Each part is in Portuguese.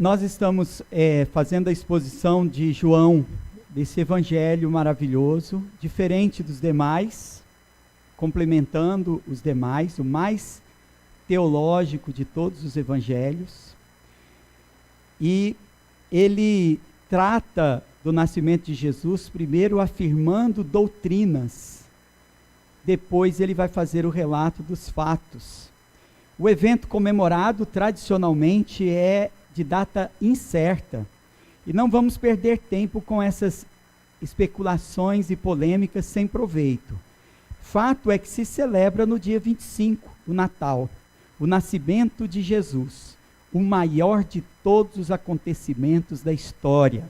Nós estamos fazendo a exposição de João, desse evangelho maravilhoso, diferente dos demais, complementando os demais, o mais teológico de todos os evangelhos. E ele trata do nascimento de Jesus, primeiro afirmando doutrinas, depois ele vai fazer o relato dos fatos. O evento comemorado tradicionalmente é de data incerta, e não vamos perder tempo com essas especulações e polêmicas sem proveito. Fato é que se celebra no dia 25, o Natal, o nascimento de Jesus, o maior de todos os acontecimentos da história.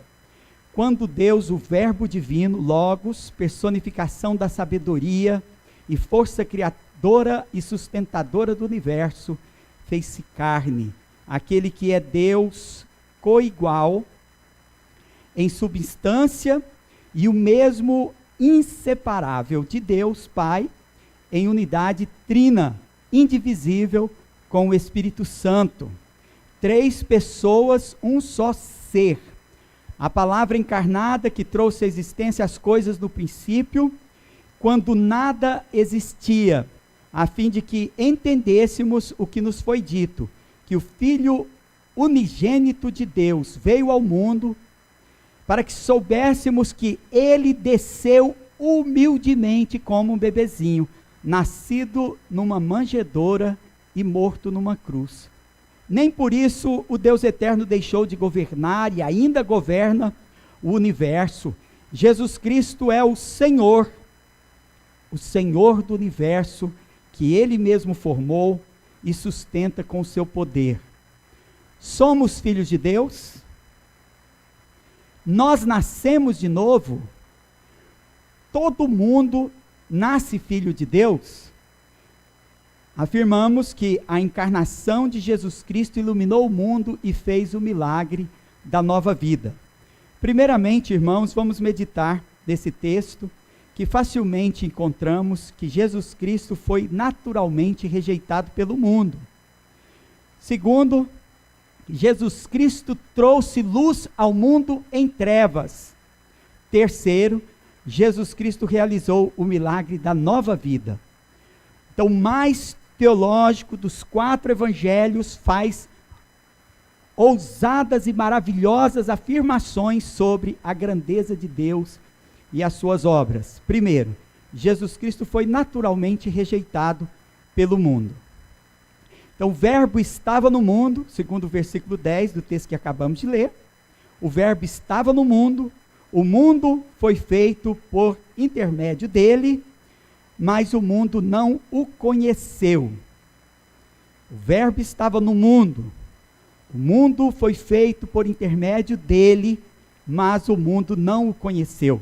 Quando Deus, o Verbo divino, Logos, personificação da sabedoria e força criadora e sustentadora do universo, fez-se carne, aquele que é Deus coigual em substância e o mesmo inseparável de Deus Pai, em unidade trina, indivisível com o Espírito Santo. 3 pessoas, um só ser. A palavra encarnada que trouxe à existência as coisas no princípio, quando nada existia, a fim de que entendêssemos o que nos foi dito, que o Filho unigênito de Deus veio ao mundo, para que soubéssemos que ele desceu humildemente como um bebezinho, nascido numa manjedoura e morto numa cruz. Nem por isso o Deus eterno deixou de governar e ainda governa o universo. Jesus Cristo é o Senhor do universo, que ele mesmo formou e sustenta com o seu poder. Somos filhos de Deus? Nós nascemos de novo? Todo mundo nasce filho de Deus? Afirmamos que a encarnação de Jesus Cristo iluminou o mundo e fez o milagre da nova vida. Primeiramente, irmãos, vamos meditar nesse texto, que facilmente encontramos que Jesus Cristo foi naturalmente rejeitado pelo mundo. Segundo, Jesus Cristo trouxe luz ao mundo em trevas. Terceiro, Jesus Cristo realizou o milagre da nova vida. Então, o mais teológico dos 4 evangelhos faz ousadas e maravilhosas afirmações sobre a grandeza de Deus e as suas obras. Primeiro, Jesus Cristo foi naturalmente rejeitado pelo mundo. Então, o Verbo estava no mundo, segundo o versículo 10 do texto que acabamos de ler. O Verbo estava no mundo, o mundo foi feito por intermédio dele, mas o mundo não o conheceu. O Verbo estava no mundo, o mundo foi feito por intermédio dele, mas o mundo não o conheceu.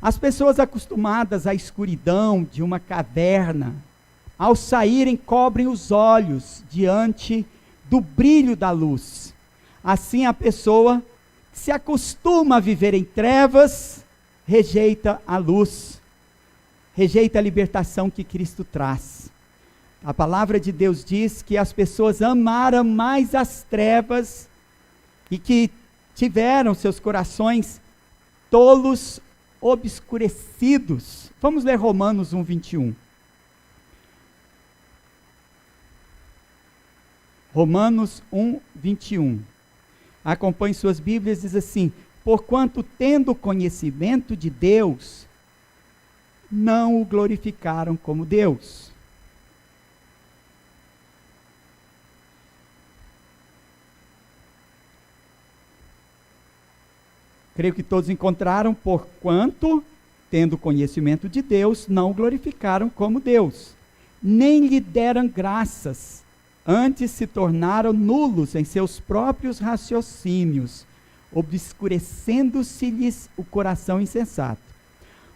As pessoas acostumadas à escuridão de uma caverna, ao saírem, cobrem os olhos diante do brilho da luz. Assim, a pessoa que se acostuma a viver em trevas, rejeita a luz, rejeita a libertação que Cristo traz. A palavra de Deus diz que as pessoas amaram mais as trevas e que tiveram seus corações tolos, obscurecidos. Vamos ler Romanos 1:21. Romanos 1:21. Acompanhe suas Bíblias, diz assim: porquanto tendo conhecimento de Deus, não o glorificaram como Deus. Creio que todos encontraram, porquanto, tendo conhecimento de Deus, não o glorificaram como Deus, nem lhe deram graças, antes se tornaram nulos em seus próprios raciocínios, obscurecendo-se-lhes o coração insensato.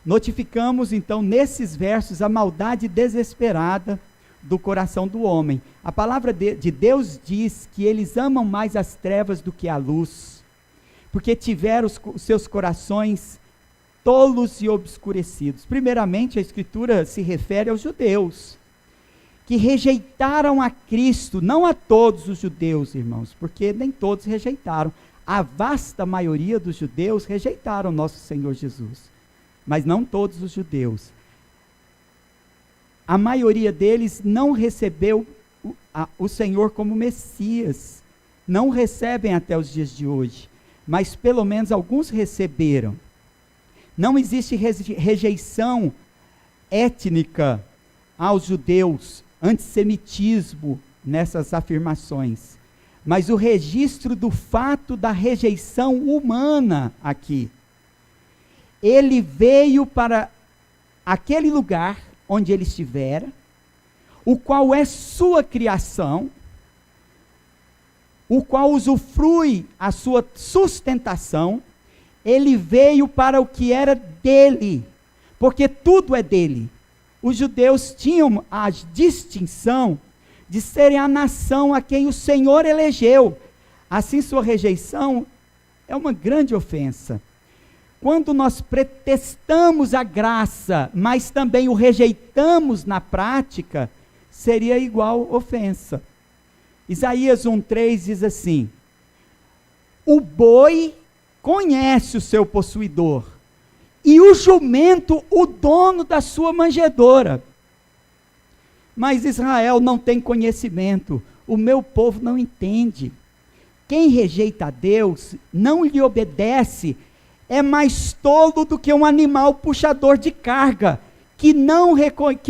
Notificamos, então, nesses versos, a maldade desesperada do coração do homem. A palavra de Deus diz que eles amam mais as trevas do que a luz, porque tiveram os seus corações tolos e obscurecidos. Primeiramente, a Escritura se refere aos judeus, que rejeitaram a Cristo, não a todos os judeus, irmãos, porque nem todos rejeitaram. A vasta maioria dos judeus rejeitaram nosso Senhor Jesus, mas não todos os judeus. A maioria deles não recebeu o Senhor como Messias, não recebem até os dias de hoje, mas pelo menos alguns receberam. Não existe rejeição étnica aos judeus, antissemitismo nessas afirmações, mas o registro do fato da rejeição humana aqui. Ele veio para aquele lugar onde ele estivera, o qual é sua criação, o qual usufrui a sua sustentação. Ele veio para o que era dele, porque tudo é dele. Os judeus tinham a distinção de serem a nação a quem o Senhor elegeu. Assim, sua rejeição é uma grande ofensa. Quando nós pretextamos a graça, mas também o rejeitamos na prática, seria igual ofensa. Isaías 1:3 diz assim: o boi conhece o seu possuidor, e o jumento o dono da sua manjedoura. Mas Israel não tem conhecimento, o meu povo não entende. Quem rejeita a Deus, não lhe obedece, é mais tolo do que um animal puxador de carga, que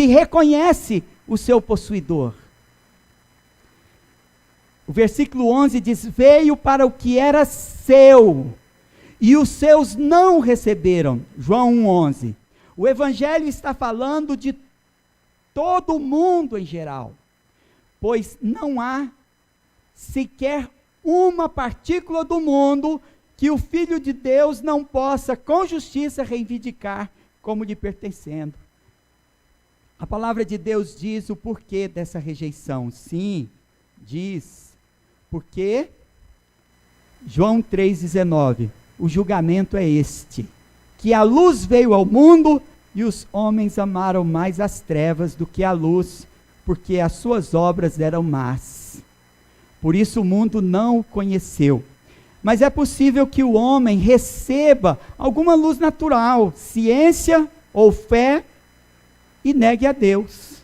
reconhece o seu possuidor. O versículo 11 diz: veio para o que era seu, e os seus não receberam. João 1:11. O evangelho está falando de todo o mundo em geral, pois não há sequer uma partícula do mundo que o Filho de Deus não possa com justiça reivindicar como lhe pertencendo. A palavra de Deus diz o porquê dessa rejeição. Sim, diz, porque João 3,19, o julgamento é este, que a luz veio ao mundo e os homens amaram mais as trevas do que a luz, porque as suas obras eram más. Por isso o mundo não o conheceu. Mas é possível que o homem receba alguma luz natural, ciência ou fé, e negue a Deus.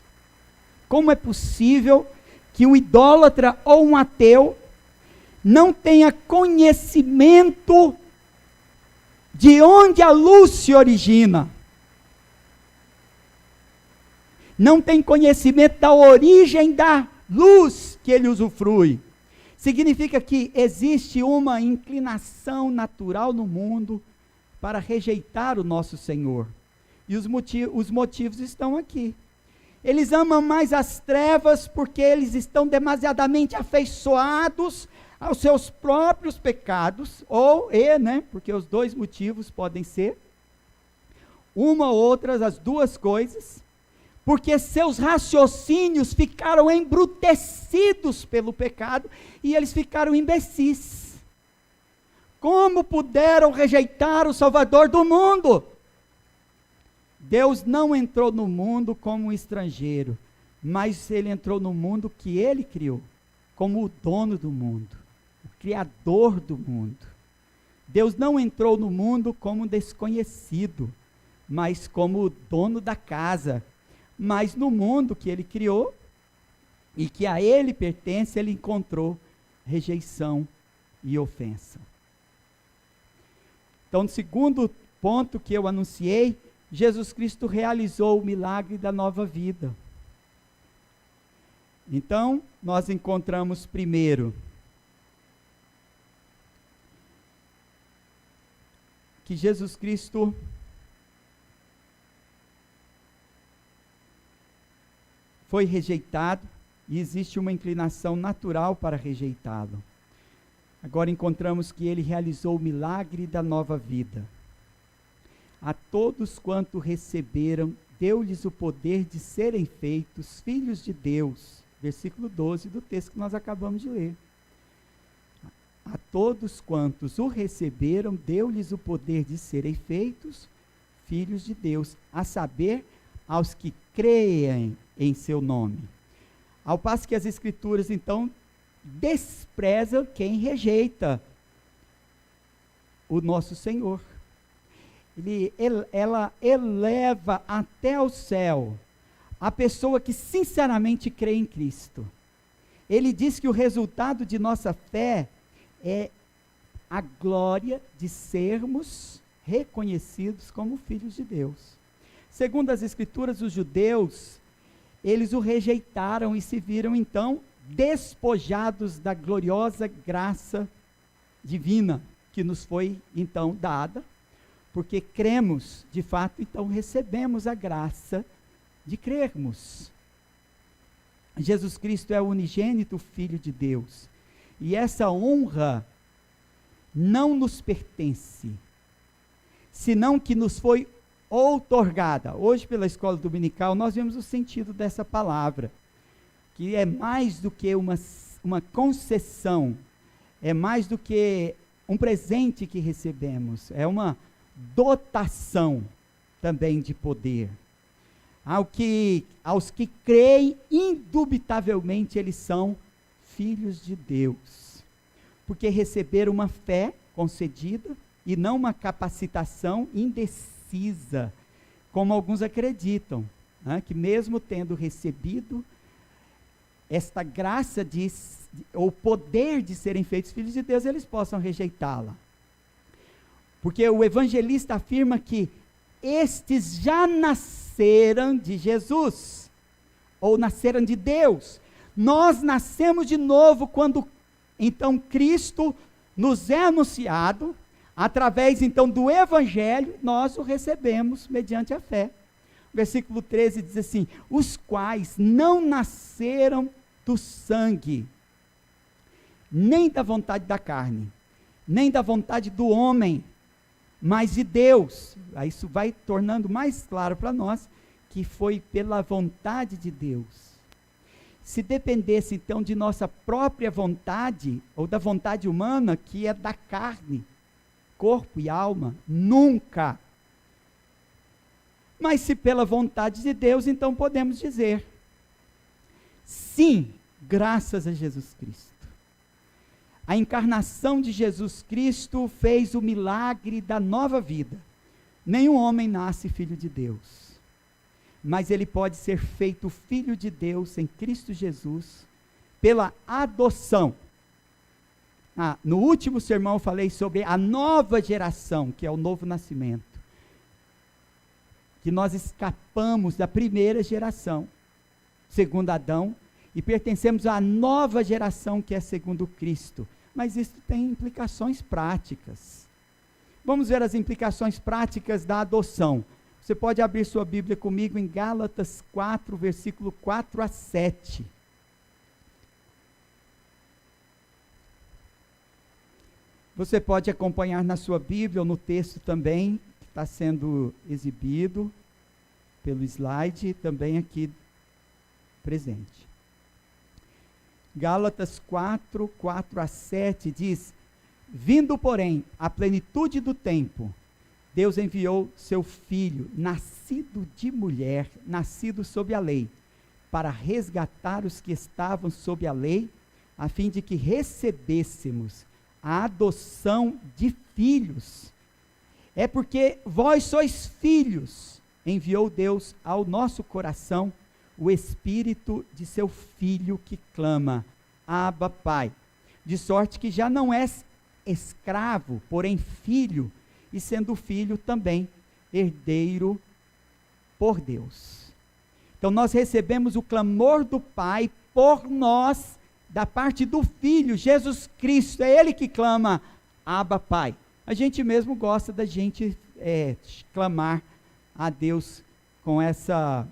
Como é possível que um idólatra ou um ateu não tenha conhecimento de onde a luz se origina? Não tem conhecimento da origem da luz que ele usufrui. Significa que existe uma inclinação natural no mundo para rejeitar o nosso Senhor. E os motivos estão aqui. Eles amam mais as trevas porque eles estão demasiadamente afeiçoados aos seus próprios pecados, porque os dois motivos podem ser, uma ou outra, as duas coisas, porque seus raciocínios ficaram embrutecidos pelo pecado e eles ficaram imbecis. Como puderam rejeitar o Salvador do mundo? Deus não entrou no mundo como um estrangeiro, mas ele entrou no mundo que ele criou, como o dono do mundo, o criador do mundo. Deus não entrou no mundo como um desconhecido, mas como o dono da casa. Mas no mundo que ele criou e que a ele pertence, ele encontrou rejeição e ofensa. Então, no segundo ponto que eu anunciei, Jesus Cristo realizou o milagre da nova vida. Então, nós encontramos primeiro que Jesus Cristo foi rejeitado e existe uma inclinação natural para rejeitá-lo. Agora encontramos que ele realizou o milagre da nova vida. A todos quanto receberam, deu-lhes o poder de serem feitos filhos de Deus. Versículo 12 do texto que nós acabamos de ler. A todos quantos o receberam, deu-lhes o poder de serem feitos filhos de Deus, a saber, aos que creem em seu nome. Ao passo que as Escrituras, então, desprezam quem rejeita o nosso Senhor. Ela eleva até o céu a pessoa que sinceramente crê em Cristo. Ele diz que o resultado de nossa fé é a glória de sermos reconhecidos como filhos de Deus. Segundo as Escrituras, os judeus, eles o rejeitaram e se viram então despojados da gloriosa graça divina que nos foi então dada, porque cremos, de fato, então recebemos a graça de crermos. Jesus Cristo é o unigênito Filho de Deus, e essa honra não nos pertence, senão que nos foi outorgada. Hoje, pela escola dominical, nós vemos o sentido dessa palavra, que é mais do que uma concessão, é mais do que um presente que recebemos, é uma dotação também de poder. Aos que creem, indubitavelmente eles são filhos de Deus, porque receberam uma fé concedida e não uma capacitação indecisa, como alguns acreditam, né, que mesmo tendo recebido esta graça ou poder de serem feitos filhos de Deus, eles possam rejeitá-la. Porque o evangelista afirma que estes já nasceram de Jesus, ou nasceram de Deus. Nós nascemos de novo quando, então, Cristo nos é anunciado, através, então, do Evangelho, nós o recebemos mediante a fé. Versículo 13 diz assim: os quais não nasceram do sangue, nem da vontade da carne, nem da vontade do homem, mas de Deus. Aí isso vai tornando mais claro para nós que foi pela vontade de Deus. Se dependesse então de nossa própria vontade, ou da vontade humana, que é da carne, corpo e alma, nunca. Mas se pela vontade de Deus, então podemos dizer, sim, graças a Jesus Cristo. A encarnação de Jesus Cristo fez o milagre da nova vida. Nenhum homem nasce filho de Deus, mas ele pode ser feito filho de Deus em Cristo Jesus, pela adoção. No último sermão eu falei sobre a nova geração, que é o novo nascimento, que nós escapamos da primeira geração, segundo Adão, e pertencemos à nova geração que é segundo Cristo. Mas isso tem implicações práticas. Vamos ver as implicações práticas da adoção. Você pode abrir sua Bíblia comigo em Gálatas 4, versículo 4 a 7. Você pode acompanhar na sua Bíblia ou no texto também, que está sendo exibido pelo slide, também aqui presente. Gálatas 4, 4 a 7 diz: vindo, porém, a plenitude do tempo, Deus enviou seu Filho, nascido de mulher, nascido sob a lei, para resgatar os que estavam sob a lei, a fim de que recebêssemos a adoção de filhos. É porque vós sois filhos, enviou Deus ao nosso coração o Espírito de seu Filho que clama, Abba, Pai. De sorte que já não és escravo, porém filho, e sendo filho também herdeiro por Deus. Então nós recebemos o clamor do Pai por nós, da parte do Filho, Jesus Cristo, é Ele que clama, Abba, Pai. A gente mesmo gosta da gente clamar a Deus com essa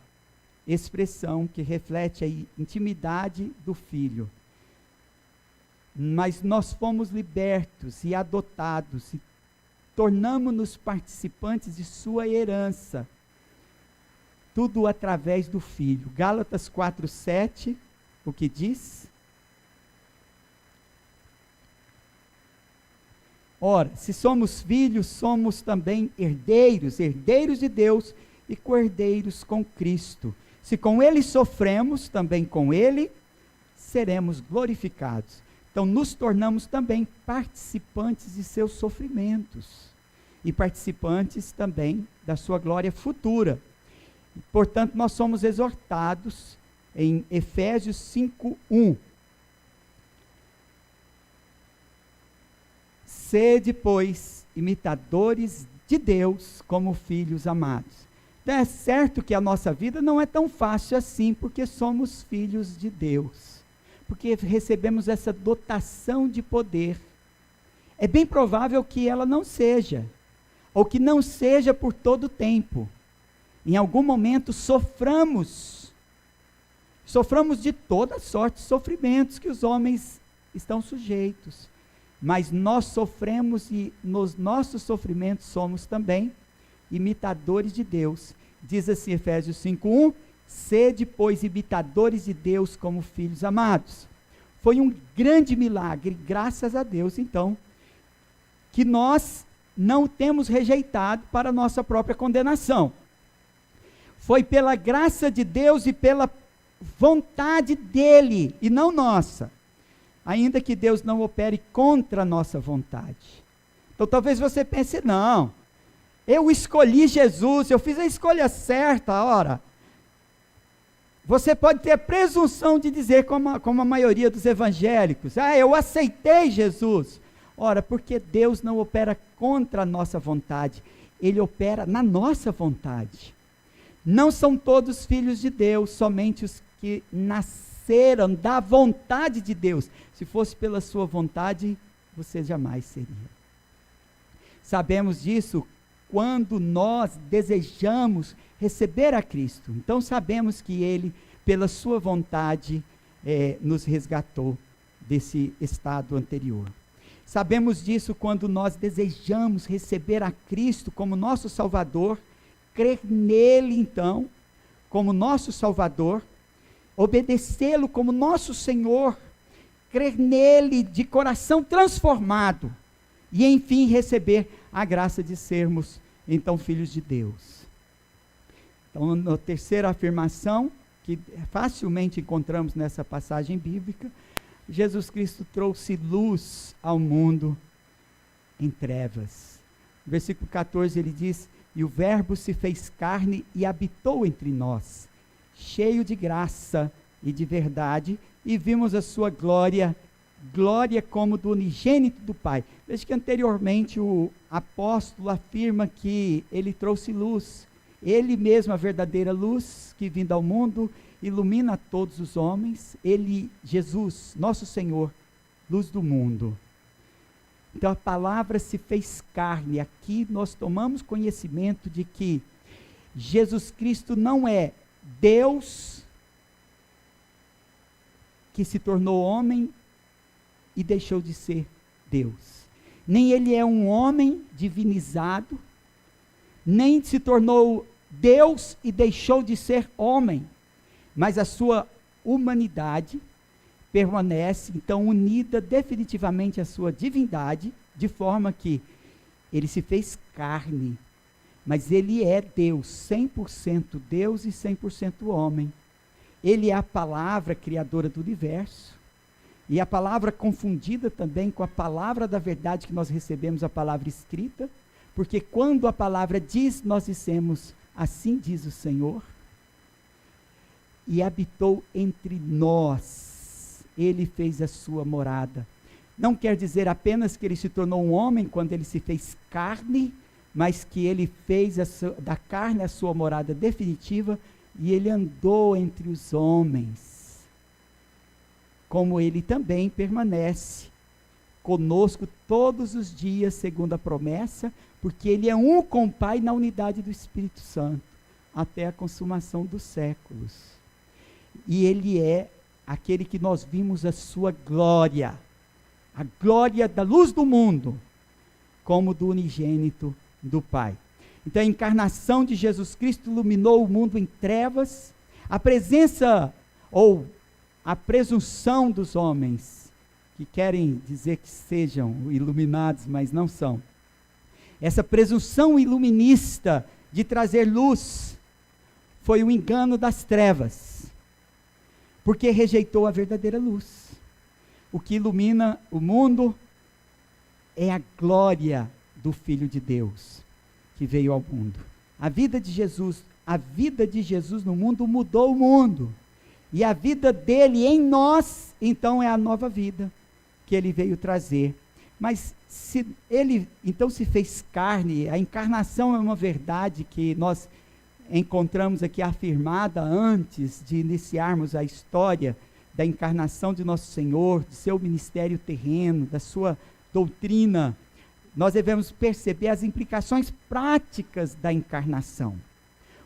expressão que reflete a intimidade do Filho. Mas nós fomos libertos e adotados, e tornamos-nos participantes de sua herança, tudo através do Filho. Gálatas 4, 7, o que diz? Ora, se somos filhos, somos também herdeiros, herdeiros de Deus e co-herdeiros com Cristo. Se com Ele sofremos, também com Ele seremos glorificados. Então, nos tornamos também participantes de seus sofrimentos e participantes também da sua glória futura. Portanto, nós somos exortados em Efésios 5:1. Sede, pois, imitadores de Deus como filhos amados. Então é certo que a nossa vida não é tão fácil assim, porque somos filhos de Deus, porque recebemos essa dotação de poder. É bem provável que ela não seja, ou que não seja por todo o tempo. Em algum momento soframos de toda sorte de sofrimentos que os homens estão sujeitos. Mas nós sofremos e nos nossos sofrimentos somos também imitadores de Deus. Diz assim Efésios 5:1, sede, pois, imitadores de Deus como filhos amados. Foi um grande milagre, graças a Deus, então, que nós não temos rejeitado para a nossa própria condenação. Foi pela graça de Deus e pela vontade dele, e não nossa. Ainda que Deus não opere contra a nossa vontade. Então talvez você pense, não, eu escolhi Jesus, eu fiz a escolha certa. Ora, você pode ter a presunção de dizer, como a maioria dos evangélicos, eu aceitei Jesus. Ora, porque Deus não opera contra a nossa vontade, Ele opera na nossa vontade. Não são todos filhos de Deus, somente os que nasceram da vontade de Deus. Se fosse pela sua vontade, você jamais seria. Sabemos disso quando nós desejamos receber a Cristo. Então sabemos que Ele, pela sua vontade, nos resgatou desse estado anterior. Sabemos disso quando nós desejamos receber a Cristo como nosso Salvador, crer nele então, como nosso Salvador, obedecê-lo como nosso Senhor, crer nele de coração transformado, e enfim receber a graça de sermos então filhos de Deus. Então, na terceira afirmação, que facilmente encontramos nessa passagem bíblica, Jesus Cristo trouxe luz ao mundo em trevas. No versículo 14 ele diz, e o verbo se fez carne e habitou entre nós, cheio de graça e de verdade, e vimos a sua glória, glória como do unigênito do Pai. Veja que anteriormente o apóstolo afirma que ele trouxe luz, ele mesmo a verdadeira luz que vindo ao mundo ilumina a todos os homens, ele, Jesus, nosso Senhor, luz do mundo. Então a palavra se fez carne. Aqui nós tomamos conhecimento de que Jesus Cristo não é Deus que se tornou homem e deixou de ser Deus. Nem ele é um homem divinizado, nem se tornou Deus e deixou de ser homem, mas a sua humanidade permanece então unida definitivamente à sua divindade, de forma que ele se fez carne, mas ele é Deus, 100% Deus e 100% homem. Ele é a palavra criadora do universo, e a palavra confundida também com a palavra da verdade que nós recebemos, a palavra escrita, porque quando a palavra diz, nós dissemos, assim diz o Senhor, e habitou entre nós, ele fez a sua morada. Não quer dizer apenas que ele se tornou um homem quando ele se fez carne, mas que ele fez da carne a sua morada definitiva, e ele andou entre os homens, como ele também permanece conosco todos os dias, segundo a promessa, porque ele é um com o Pai na unidade do Espírito Santo, até a consumação dos séculos. E ele é aquele que nós vimos a sua glória, a glória da luz do mundo, como do unigênito do Pai. Então a encarnação de Jesus Cristo iluminou o mundo em trevas, a presença ou a presunção dos homens, que querem dizer que sejam iluminados, mas não são. Essa presunção iluminista de trazer luz, foi o engano das trevas. porque rejeitou a verdadeira luz. O que ilumina o mundo é a glória do Filho de Deus, que veio ao mundo. A vida de Jesus no mundo mudou o mundo. E a vida dele em nós, então, é a nova vida que ele veio trazer. Mas se ele, então, se fez carne, a encarnação é uma verdade que nós encontramos aqui afirmada antes de iniciarmos a história da encarnação de nosso Senhor, de seu ministério terreno, da sua doutrina. Nós devemos perceber as implicações práticas da encarnação.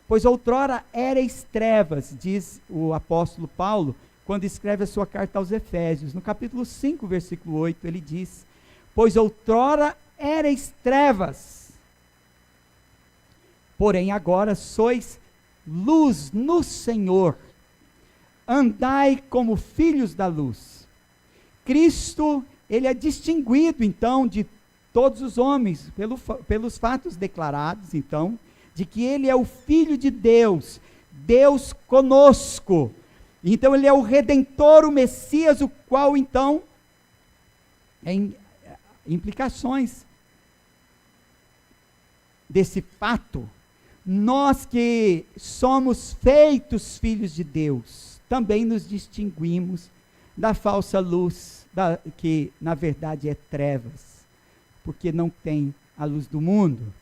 Pois outrora éreis trevas, diz o apóstolo Paulo, quando escreve a sua carta aos Efésios. No capítulo 5, versículo 8, ele diz: pois outrora éreis trevas, porém agora sois luz no Senhor. Andai como filhos da luz. Cristo, ele é distinguido, então, de todos os homens, pelos fatos declarados, então, de que ele é o Filho de Deus, Deus conosco. Então ele é o Redentor, o Messias, o qual então, implicações desse fato, nós que somos feitos filhos de Deus, também nos distinguimos da falsa luz, que na verdade é trevas, porque não tem a luz do mundo.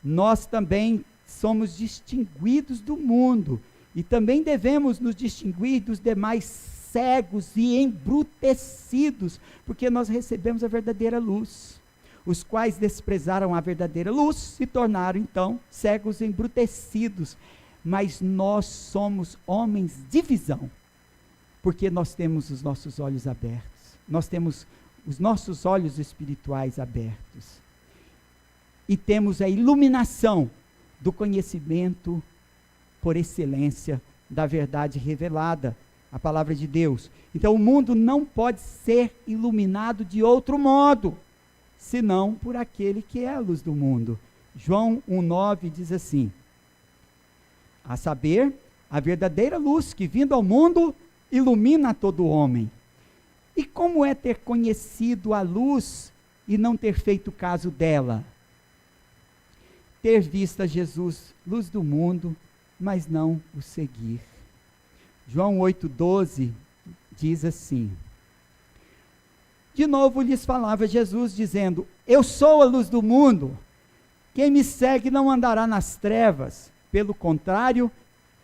Nós também somos distinguidos do mundo, e também devemos nos distinguir dos demais cegos e embrutecidos, porque nós recebemos a verdadeira luz. Os quais desprezaram a verdadeira luz, se tornaram então cegos e embrutecidos. Mas nós somos homens de visão, porque nós temos os nossos olhos abertos, nós temos os nossos olhos espirituais abertos, e temos a iluminação do conhecimento por excelência da verdade revelada, a palavra de Deus. Então o mundo não pode ser iluminado de outro modo, senão por aquele que é a luz do mundo. João 1,9 diz assim: a saber, a verdadeira luz que vindo ao mundo ilumina todo homem. E como é ter conhecido a luz e não ter feito caso dela? Ter visto a Jesus, luz do mundo, mas não o seguir. João 8,12 diz assim: de novo lhes falava Jesus, dizendo: eu sou a luz do mundo, quem me segue não andará nas trevas, pelo contrário,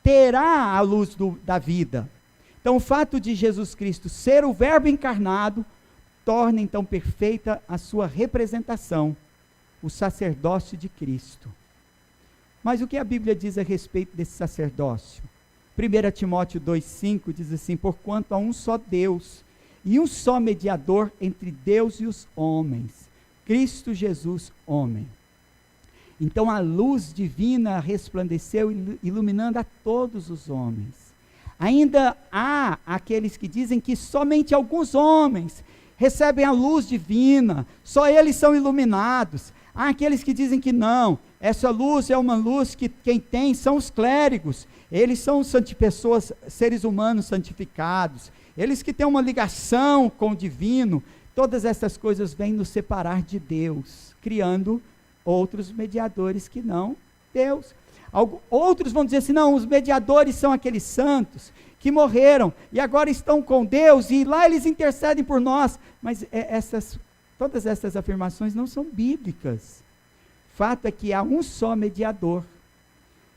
terá a luz da vida. Então o fato de Jesus Cristo ser o verbo encarnado, torna então perfeita a sua representação, o sacerdócio de Cristo. Mas o que a Bíblia diz a respeito desse sacerdócio? 1 Timóteo 2,5 diz assim: porquanto há um só Deus, e um só mediador entre Deus e os homens, Cristo Jesus, homem. Então a luz divina resplandeceu, iluminando a todos os homens. Ainda há aqueles que dizem que somente alguns homens recebem a luz divina, só eles são iluminados. Há aqueles que dizem que não, essa luz é uma luz que quem tem são os clérigos, eles são pessoas, seres humanos santificados, eles que têm uma ligação com o divino. Todas essas coisas vêm nos separar de Deus, criando outros mediadores que não Deus. Outros vão dizer assim: não, os mediadores são aqueles santos que morreram e agora estão com Deus e lá eles intercedem por nós. Mas todas essas afirmações não são bíblicas. Fato é que há um só mediador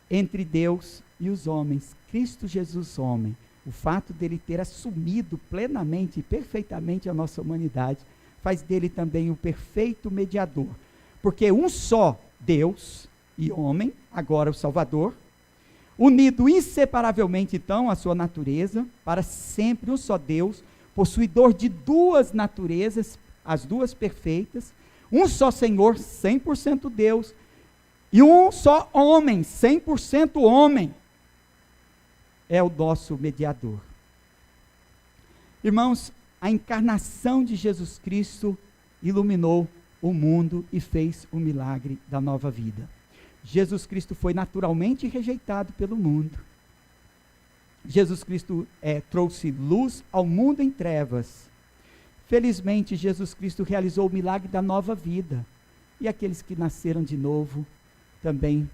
entre Deus e os homens, Cristo Jesus, homem. O fato dele ter assumido plenamente e perfeitamente a nossa humanidade faz dele também o perfeito mediador, porque um só Deus e homem, agora o Salvador, unido inseparavelmente então à sua natureza, para sempre um só Deus, possuidor de duas naturezas, as duas perfeitas, um só Senhor, 100% Deus, e um só homem, 100% homem, é o nosso mediador. Irmãos, a encarnação de Jesus Cristo iluminou o mundo e fez o milagre da nova vida. Jesus Cristo foi naturalmente rejeitado pelo mundo. Jesus Cristo trouxe luz ao mundo em trevas. Felizmente, Jesus Cristo realizou o milagre da nova vida. E aqueles que nasceram de novo, também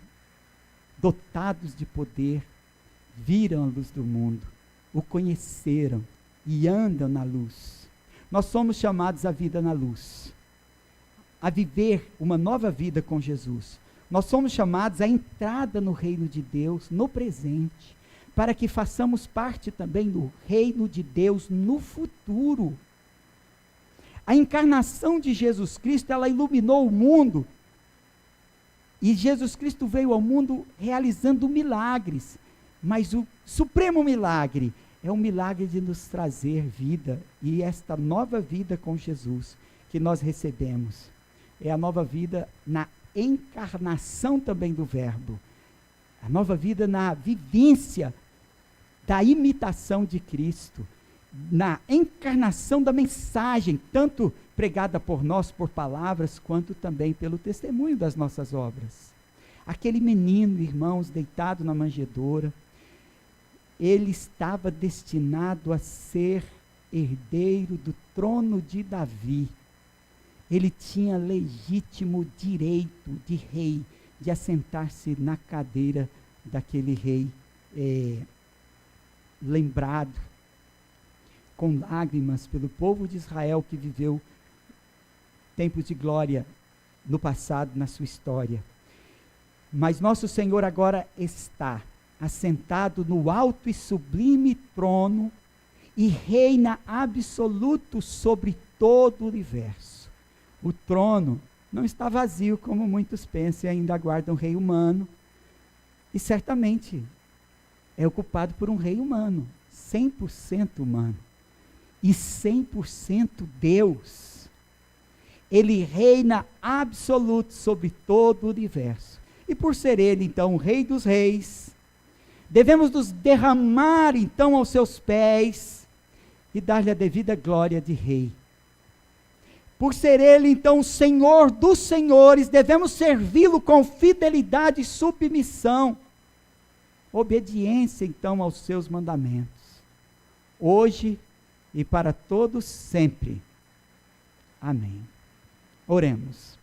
dotados de poder, viram a luz do mundo, o conheceram e andam na luz. Nós somos chamados à vida na luz, a viver uma nova vida com Jesus. Nós somos chamados à entrada no reino de Deus, no presente, para que façamos parte também do reino de Deus no futuro. A encarnação de Jesus Cristo, ela iluminou o mundo, e Jesus Cristo veio ao mundo realizando milagres, mas o supremo milagre é o milagre de nos trazer vida, e esta nova vida com Jesus que nós recebemos, é a nova vida na encarnação também do Verbo, a nova vida na vivência da imitação de Cristo, na encarnação da mensagem, tanto pregada por nós por palavras, quanto também pelo testemunho das nossas obras. Aquele menino, irmãos, deitado na manjedoura, ele estava destinado a ser herdeiro do trono de Davi. Ele tinha legítimo direito de rei, de assentar-se na cadeira daquele rei lembrado com lágrimas pelo povo de Israel que viveu tempos de glória no passado, na sua história. Mas nosso Senhor agora está assentado no alto e sublime trono e reina absoluto sobre todo o universo. O trono não está vazio, como muitos pensam, e ainda aguarda um rei humano, e certamente é ocupado por um rei humano, 100% humano, e 100% Deus. Ele reina absoluto sobre todo o universo. E por ser ele, então, o Rei dos Reis, devemos nos derramar, então, aos seus pés e dar-lhe a devida glória de Rei. Por ser ele, então, o Senhor dos Senhores, devemos servi-lo com fidelidade e submissão, obediência, então, aos seus mandamentos, hoje e para todos sempre. Amém. Oremos.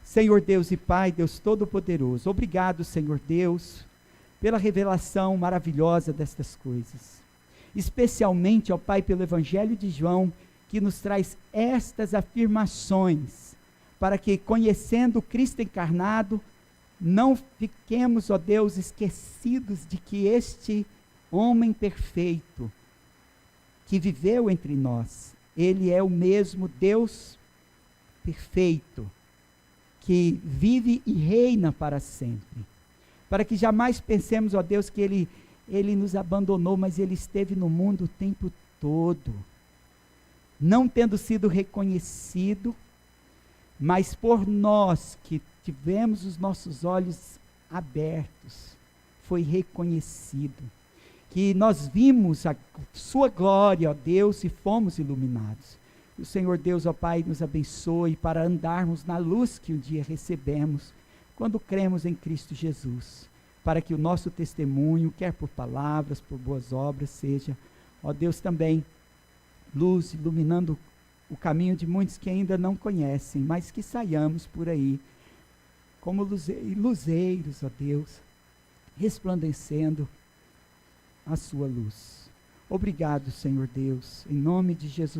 Senhor Deus e Pai, Deus Todo-Poderoso, obrigado, Senhor Deus, pela revelação maravilhosa destas coisas. Especialmente, ó Pai, pelo Evangelho de João, que nos traz estas afirmações, para que, conhecendo Cristo encarnado, não fiquemos, ó Deus, esquecidos de que este homem perfeito, que viveu entre nós, ele é o mesmo Deus perfeito, que vive e reina para sempre. Para que jamais pensemos, ó Deus, que ele nos abandonou, mas ele esteve no mundo o tempo todo, não tendo sido reconhecido, mas por nós que tivemos os nossos olhos abertos, foi reconhecido, que nós vimos a sua glória, ó Deus, e fomos iluminados. O Senhor Deus, ó Pai, nos abençoe para andarmos na luz que um dia recebemos, quando cremos em Cristo Jesus, para que o nosso testemunho, quer por palavras, por boas obras, seja, ó Deus, também luz, iluminando o caminho de muitos que ainda não conhecem, mas que saiamos por aí, como luzeiros, ó Deus, resplandecendo a sua luz. Obrigado, Senhor Deus, em nome de Jesus